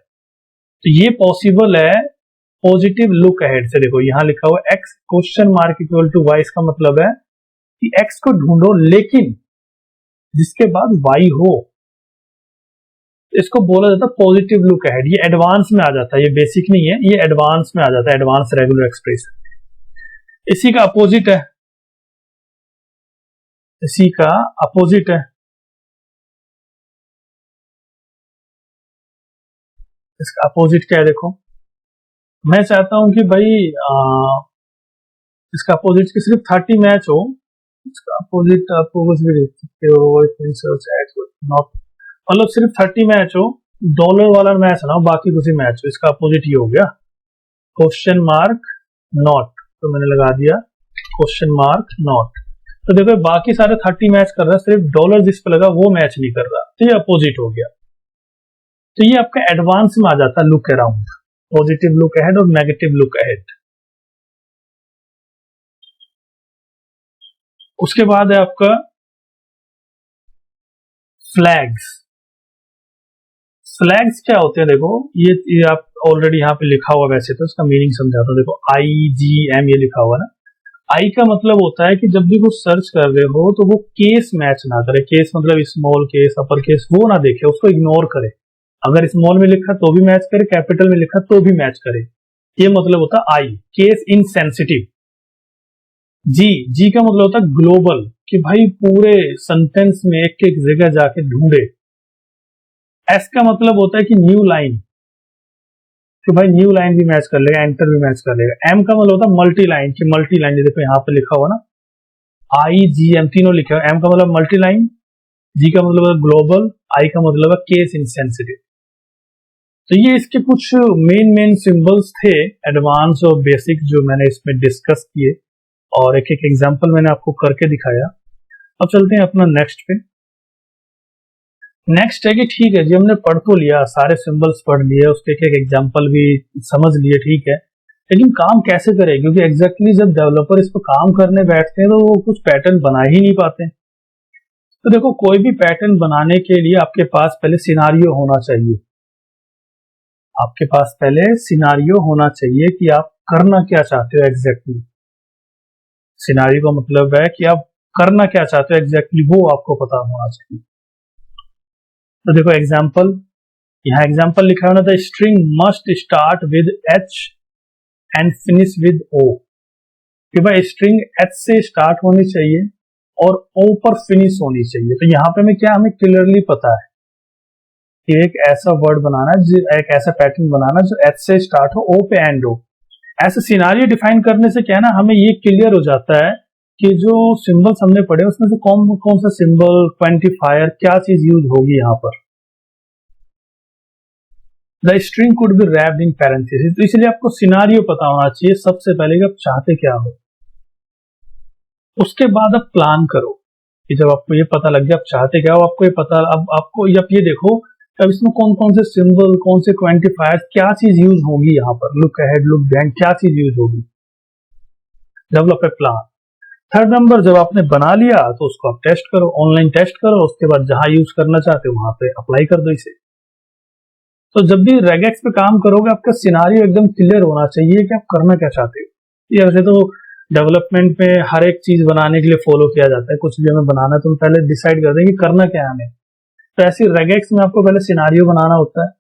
तो ये पॉसिबल है पॉजिटिव लुक अहेड से। देखो यहाँ लिखा हुआ x question mark equal to y, इसका मतलब है कि x को ढूंढो लेकिन जिसके बाद y हो, इसको बोला जाता है पॉजिटिव लुक अहेड। ये एडवांस में आ जाता है, ये बेसिक नहीं है, ये एडवांस में आ जाता है, एडवांस रेगुलर एक्सप्रेशन। इसी का अपोजिट है, इसी का अपोजिट है, इसका अपोजिट क्या है। देखो मैं चाहता हूं कि भाई इसका अपोजिट की सिर्फ 30 मैच हो, इसका अपोजिट आपको कुछ भी देख सकते हो, नॉट, मतलब सिर्फ 30 मैच हो, डॉलर वाला मैच ना हो, बाकी कुछ मैच हो। इसका अपोजिट ये हो गया क्वेश्चन मार्क नॉट, तो मैंने लगा दिया क्वेश्चन मार्क नॉट। तो देखो बाकी सारे 30 मैच कर रहा है, सिर्फ डॉलर जिस पे लगा वो मैच नहीं कर रहा, तो ये अपोजिट हो गया। तो ये आपका एडवांस में आ जाता है look around, positive look ahead और नेगेटिव लुक अहेड। उसके बाद है आपका फ्लैग्स। फ्लैग्स क्या होते हैं, देखो ये आप ऑलरेडी यहाँ पे लिखा हुआ, वैसे तो इसका मीनिंग समझाता हूँ। देखो IGM ये लिखा हुआ ना, आई का मतलब होता है कि जब भी वो सर्च कर रहे हो तो वो केस मैच ना करे। केस मतलब स्मॉल केस, अपर केस, वो ना देखे, उसको इग्नोर करे। अगर स्मॉल में लिखा तो भी मैच करे, कैपिटल में लिखा तो भी मैच करे, ये मतलब होता है आई, केस इनसेंसिटिव। जी का मतलब होता है ग्लोबल, कि भाई पूरे सेंटेंस में एक एक जगह जाके ढूंढे। एस का मतलब होता है कि न्यू लाइन, कि भाई न्यू लाइन भी मैच कर लेगा, एंटर भी मैच कर लेगा। एम का मतलब होता है मल्टी लाइन, कि मल्टी लाइन, देखो यहाँ पे लिखा हुआ ना IGM तीनों लिखे हुआ। एम का मतलब मल्टी लाइन, जी का मतलब है ग्लोबल, आई का मतलब है केस इनसेंसिटिव। तो ये इसके कुछ मेन सिंबल्स थे, एडवांस और बेसिक, जो मैंने इसमें डिस्कस किए और एक एक एग्जांपल मैंने आपको करके दिखाया। अब चलते हैं अपना नेक्स्ट पे। नेक्स्ट है कि ठीक है जी, हमने पढ़ तो लिया, सारे सिंबल्स पढ़ लिए, उसके एक एक एग्जांपल भी समझ लिए, ठीक है, लेकिन काम कैसे करें? क्योंकि एग्जैक्टली जब डेवलपर इस पर काम करने बैठते हैं तो वो कुछ पैटर्न बना ही नहीं पाते। तो देखो, कोई भी पैटर्न बनाने के लिए आपके पास पहले सिनारियो होना चाहिए। आपके पास पहले सिनारियो होना चाहिए कि आप करना क्या चाहते हो एग्जैक्टली। सिनारियो का मतलब है कि आप करना क्या चाहते हो एग्जैक्टली, वो आपको पता होना चाहिए। तो देखो एग्जाम्पल, यहाँ एग्जाम्पल लिखा है ना, the string must start with H and finish with O। कि भाई स्ट्रिंग H से स्टार्ट होनी चाहिए और O पर फिनिश होनी चाहिए। तो यहाँ पे हमें क्लियरली पता है कि एक ऐसा वर्ड बनाना है, एक ऐसा पैटर्न बनाना जो H से स्टार्ट हो, O पे एंड हो। ऐसे सिनारियो डिफाइन करने से क्या है ना, हमें ये क्लियर हो जाता है कि जो सिंबल्स हमने पढ़े उसमें से कौन कौन सा सिंबल, क्वांटिफायर, क्या चीज यूज होगी यहाँ पर। The string could be wrapped in parenthesis. तो इसलिए आपको सिनारियो पता होना चाहिए सबसे पहले कि आप चाहते क्या हो। उसके बाद आप प्लान करो कि जब आपको ये पता लग गया आप चाहते क्या हो, आपको ये पता, अब आपको अब ये देखो अब इसमें कौन कौन से सिंबल, कौन से क्वांटिफायर, क्या चीज यूज होगी यहाँ पर, लुक अहेड, लुक बिहाइंड, क्या चीज यूज होगी। Develop a plan. Third number, जब आपने बना लिया तो उसको आप टेस्ट करो, ऑनलाइन टेस्ट करो, उसके बाद जहां यूज करना चाहते हो वहां पे अप्लाई कर दो इसे। तो जब भी रेगेक्स पे काम करोगे आपका सिनारियो एकदम क्लियर होना चाहिए कि आप करना क्या चाहते हो। ये वैसे तो डेवलपमेंट में हर एक चीज बनाने के लिए फॉलो किया जाता है, कुछ भी हमें बनाना है तो हम पहले डिसाइड करते हैं कि करना क्या है हमें। तो ऐसे रेगेक्स में आपको पहले सिनारियो बनाना होता है,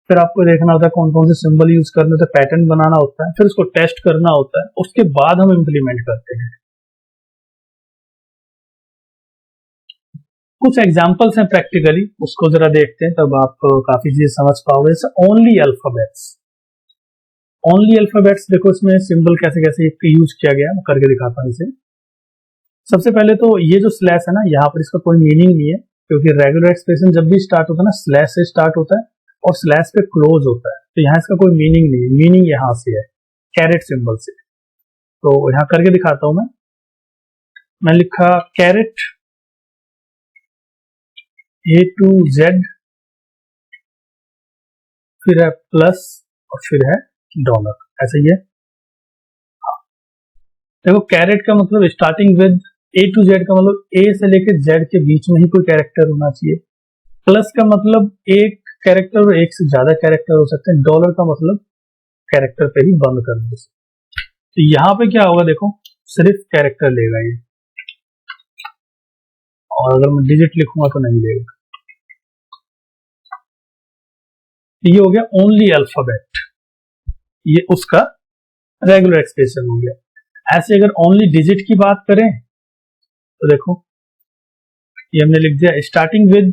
फिर आपको देखना होता है कौन कौन से सिंबल यूज करने होते हैं, पैटर्न बनाना होता है, फिर उसको टेस्ट करना होता है, उसके बाद हम इम्प्लीमेंट करते हैं। कुछ एग्जांपल्स हैं प्रैक्टिकली, उसको जरा देखते हैं तब आप काफी चीजें समझ पाओगे। जैसे ओनली अल्फाबेट्स। ओनली अल्फाबेट्स, देखो इसमें सिंबल कैसे कैसे यूज किया गया, मैं करके दिखाता हूं इसे। सबसे पहले तो ये जो स्लैश है ना, यहाँ पर इसका कोई मीनिंग नहीं है, क्योंकि रेगुलर एक्सप्रेशन जब भी स्टार्ट होता है ना स्लैश से स्टार्ट होता है और स्लैश पे क्लोज होता है, तो यहाँ इसका कोई मीनिंग नहीं है। मीनिंग यहाँ से है, कैरेट सिंबल से। तो यहाँ करके दिखाता हूं मैं लिखा कैरेट A to Z, फिर है प्लस और फिर है डॉलर, ऐसा ही है। देखो कैरेट का मतलब starting with A to Z का मतलब A से लेकर Z के बीच में ही कोई कैरेक्टर होना चाहिए। प्लस का मतलब एक कैरेक्टर और एक से ज्यादा कैरेक्टर हो सकते हैं। डॉलर का मतलब कैरेक्टर पे ही बंद कर दो। तो यहाँ पे क्या होगा, देखो सिर्फ कैरेक्टर लेगा ये, और अगर मैं डिजिट लिखूंगा तो नहीं लेगा। ये हो गया ओनली अल्फाबेट, ये उसका रेगुलर एक्सप्रेशन हो गया। ऐसे अगर ओनली डिजिट की बात करें तो देखो ये हमने लिख दिया starting with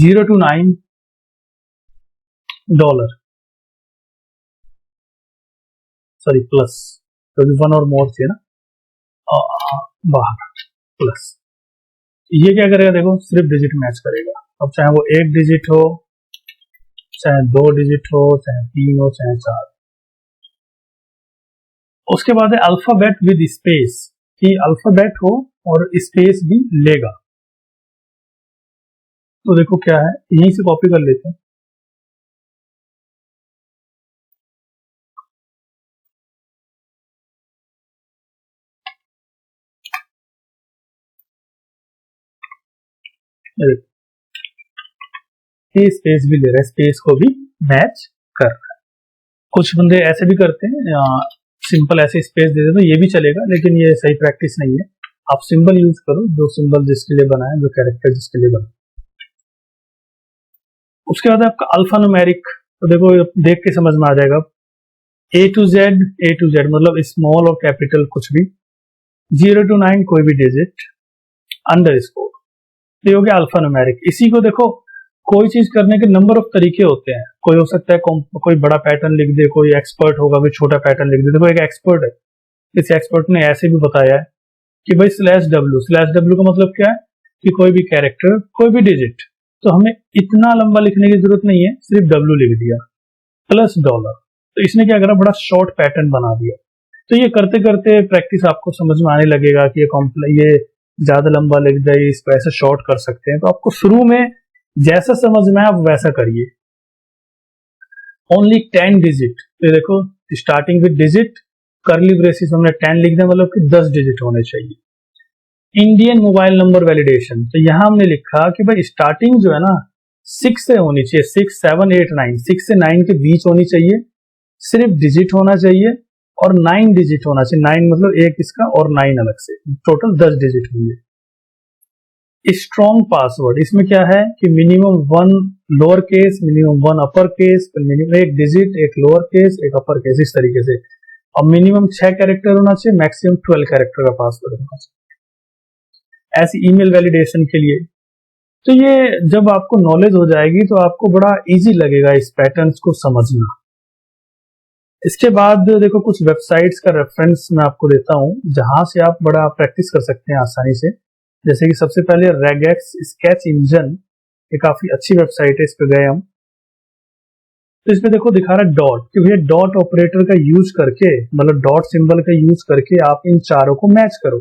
0 to 9 dollar, sorry plus, क्योंकि वन और मोर से ना बाहर प्लस। ये क्या करेगा, देखो सिर्फ डिजिट मैच करेगा। अब चाहे वो एक डिजिट हो, चाहे दो डिजिट हो, चाहे तीन हो, चाहे चार। उसके बाद है अल्फाबेट विद स्पेस, कि अल्फाबेट हो और स्पेस भी लेगा। तो देखो क्या है, यहीं से कॉपी कर लेते हैं। ये स्पेस भी ले रहा है, स्पेस को भी मैच कर रहा है। कुछ बंदे ऐसे भी करते हैं, सिंपल ऐसे स्पेस दे दे तो ये भी चलेगा, लेकिन ये सही प्रैक्टिस नहीं है। आप सिंबल यूज करो, जो सिंबल जिसके लिए बना है, जो कैरेक्टर जिसके लिए बना। उसके बाद आपका अल्फा न्यूमेरिक, तो देखो देख के समझ में आ जाएगा। ए टू जेड मतलब स्मॉल और कैपिटल कुछ भी, 0 to 9 कोई भी डिजिट, अंडरस्कोर, ये हो गया अल्फा न्यूमेरिक। इसी को देखो कोई चीज करने के नंबर ऑफ तरीके होते हैं। कोई हो सकता है कोई बड़ा पैटर्न लिख दे, कोई एक्सपर्ट होगा कोई छोटा पैटर्न लिख दे। देखो एक एक्सपर्ट है, इस एक्सपर्ट ने ऐसे भी बताया है कि भाई स्लैश डब्ल्यू का मतलब क्या है कि कोई भी कैरेक्टर, कोई भी डिजिट, तो हमें इतना लंबा लिखने की जरूरत नहीं है, सिर्फ डब्ल्यू लिख दिया प्लस $। तो इसने क्या करा, बड़ा शॉर्ट पैटर्न बना दिया। तो ये करते करते प्रैक्टिस आपको समझ में आने लगेगा कि ये ज्यादा लंबा लिख दे, इसको ऐसे शॉर्ट कर सकते हैं। तो आपको शुरू में जैसा समझ में आप वैसा करिए। ओनली 10 डिजिट, तो देखो स्टार्टिंग विद डिजिट, करली ब्रेसिस हमने 10 लिख दिया, मतलब कि 10 डिजिट होने चाहिए। इंडियन मोबाइल नंबर वैलिडेशन, तो यहां हमने लिखा कि भाई स्टार्टिंग जो है ना 6 से होनी चाहिए, 6, 7, 8, 9, 6 से 9 के बीच होनी चाहिए, सिर्फ डिजिट होना चाहिए और 9 डिजिट होना चाहिए। 9 मतलब एक इसका और 9 अलग से, टोटल 10 डिजिट होंगे। स्ट्रॉन्ग पासवर्ड, इसमें क्या है कि minimum 1 lower case, minimum 1 upper case, minimum एक डिजिट, एक लोअर केस, एक अपर केस, इस तरीके से। और मिनिमम 6 कैरेक्टर होना चाहिए, मैक्सिमम 12 कैरेक्टर का पासवर्ड होना चाहिए। ऐसी ईमेल वैलिडेशन के लिए, तो ये जब आपको नॉलेज हो जाएगी तो आपको बड़ा इजी लगेगा इस पैटर्न्स को समझना। इसके बाद देखो कुछ वेबसाइट्स का रेफरेंस मैं आपको देता हूं, जहां से आप बड़ा प्रैक्टिस कर सकते हैं आसानी से। जैसे कि सबसे पहले रेगेक्स स्केच इंजन, ये काफी अच्छी वेबसाइट है, इस पे गए हम। तो इसमें देखो दिखा रहा है डॉट, कि भैया डॉट ऑपरेटर का यूज करके, मतलब डॉट सिंबल का यूज करके आप इन चारों को मैच करो।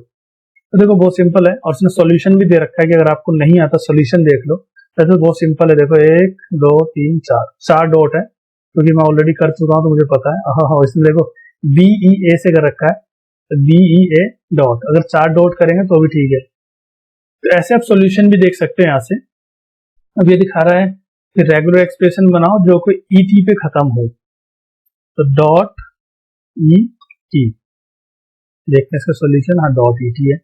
तो देखो बहुत सिंपल है, और इसमें सॉल्यूशन भी दे रखा है कि अगर आपको नहीं आता सॉल्यूशन देख लो। तो बहुत सिंपल है, देखो 1, 2, 3, 4 डॉट है, क्योंकि मैं ऑलरेडी कर चुका हूं तो मुझे पता है। हाँ, इसमें देखो BEA से कर रखा है, तो BEA डॉट, अगर 4 डॉट करेंगे तो भी ठीक है। तो ऐसे आप सॉल्यूशन भी देख सकते हैं यहाँ से। अब ये दिखा रहा है कि रेगुलर एक्सप्रेशन बनाओ जो कोई ET पे खत्म हो, तो डॉट ET, देखते हैं इसका सॉल्यूशन। हाँ, डॉट ET है।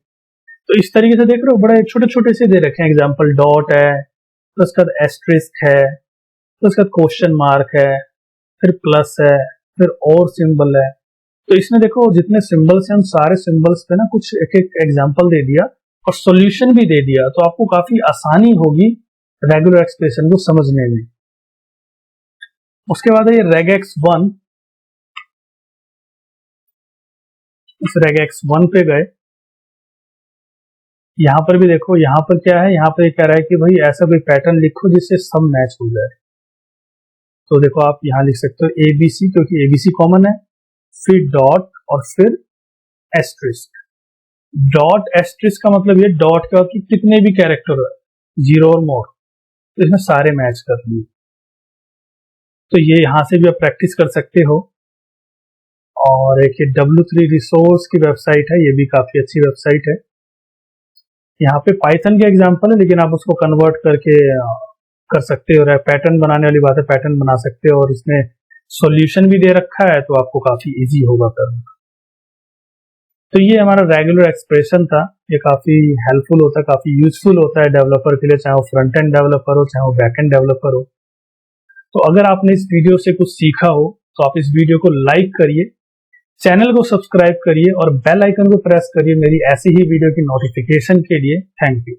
तो इस तरीके से देख रहे हो, बड़े छोटे छोटे से दे रखे हैं एग्जाम्पल। डॉट है, तो उसका एस्ट्रिस्क है, तो उसका क्वेश्चन मार्क है, फिर प्लस है, फिर और सिंबल है। तो इसमें देखो जितने सिंबल्स हैं, हम सारे सिंबल्स पे ना कुछ एक एक एग्जांपल दे दिया और सॉल्यूशन भी दे दिया, तो आपको काफी आसानी होगी रेगुलर एक्सप्रेशन को समझने में। उसके बाद है ये रेगेक्स1, इस रेगेक्स1 पे गए। यहां पर भी देखो, यहां पर क्या है, यहां पर ये कह रहा है कि भाई ऐसा कोई पैटर्न लिखो जिससे सब मैच हो जाए। तो देखो आप यहां लिख सकते हो ABC, क्योंकि ABC कॉमन है, फिर डॉट और फिर एस्ट्रिस्क। डॉट एस्ट्रिस्क का मतलब ये डॉट का कि कितने भी कैरेक्टर हो, 0 और मोर, तो इसमें सारे मैच कर लिए। तो ये यहां से भी आप प्रैक्टिस कर सकते हो। और एक ये W3 रिसोर्स की वेबसाइट है, ये भी काफी अच्छी वेबसाइट है। यहाँ पे पाइथन के एग्जाम्पल है, लेकिन आप उसको कन्वर्ट करके कर सकते हो। पैटर्न बनाने वाली बात है, पैटर्न बना सकते हो, और इसमें सॉल्यूशन भी दे रखा है, तो आपको काफी इजी होगा करना। तो ये हमारा रेगुलर एक्सप्रेशन था। ये काफी हेल्पफुल होता है, काफी यूजफुल होता है डेवलपर के लिए, चाहे वो फ्रंट एंड डेवलपर हो, चाहे वो बैक एंड डेवलपर हो। तो अगर आपने इस वीडियो से कुछ सीखा हो तो आप इस वीडियो को लाइक करिए, चैनल को सब्सक्राइब करिए और बेल आइकन को प्रेस करिए मेरी ऐसी ही वीडियो की नोटिफिकेशन के लिए। Thank you.